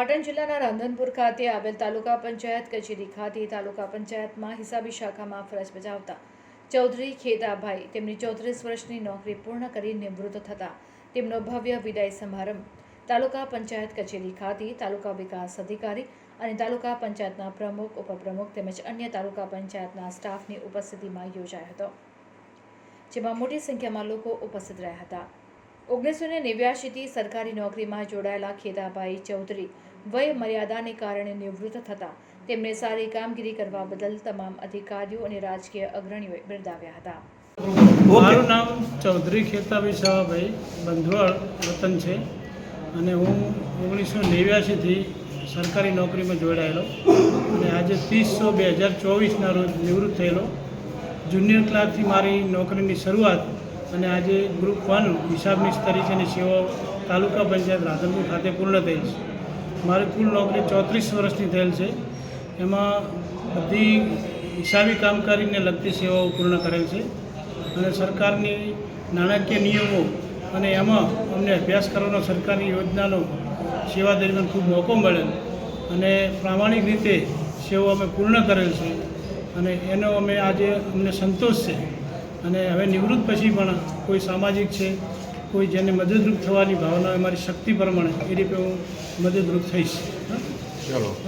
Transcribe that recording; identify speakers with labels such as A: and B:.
A: પાટણ જિલ્લાના રાંધનપુર ખાતે આવેલ તાલુકા પંચાયત કચેરી ખાતે તાલુકા પંચાયતમાં હિસાબી શાખામાં ફરજ બજાવતા ચૌધરી ખેતાભાઈ તેમની 34 વર્ષની નોકરી પૂર્ણ કરી નિવૃત્ત થતા તેમનો ભવ્ય વિદાય સમારંભ તાલુકા પંચાયત કચેરી ખાતે તાલુકા વિકાસ અધિકારી અને તાલુકા પંચાયતના પ્રમુખ ઉપપ્રમુખ તેમજ અન્ય તાલુકા પંચાયતના સ્ટાફની ઉપસ્થિતિમાં યોજાયો હતો, જેમાં મોટી સંખ્યામાં લોકો ઉપસ્થિત રહ્યા હતા। 1989થી સરકારી નોકરીમાં જોડાયેલા ખેતાભાઈ ચૌધરી વય મર્યાદાને કારણે નિવૃત્ત થતા તેમને સારી કામગીરી કરવા બદલ તમામ અધિકારીઓ અને રાજકીય અગ્રણીઓએ બિરદાવ્યા હતા।
B: મારું નામ ચૌધરી ખેતાભાઈ સવાભાઈ બંધવાળ વતન છે અને હું 1989થી સરકારી નોકરીમાં જોડાયેલો અને આજે 30/6/2024ના રોજ નિવૃત્ત થયેલો। જુનિયર ક્લાર્કથી મારી નોકરીની શરૂઆત અને આજે ગ્રુપ 1 હિસાબનીશ તરીકેની સેવાઓ તાલુકા પંચાયત રાધનપુર ખાતે પૂર્ણ થઈ છે। મારી કુલ નોકરી 34 વર્ષની થયેલ છે, એમાં બધી હિસાબી કામકારીને લગતી સેવાઓ પૂર્ણ કરેલ છે અને સરકારની નાણાકીય નિયમો અને એમાં અમને અભ્યાસ કરવાનો સરકારી યોજનાનો સેવા દરમિયાન ખૂબ મોકો મળેલ અને પ્રામાણિક રીતે સેવાઓ અમે પૂર્ણ કરેલ છે અને એનો આજે અમને સંતોષ છે અને હવે નિવૃત્ત પછી પણ કોઈ સામાજિક છે, કોઈ જેને મદદરૂપ થવાની ભાવના અમારી શક્તિ પ્રમાણે એ રીતે હું મદદરૂપ થઈશ। ચાલો।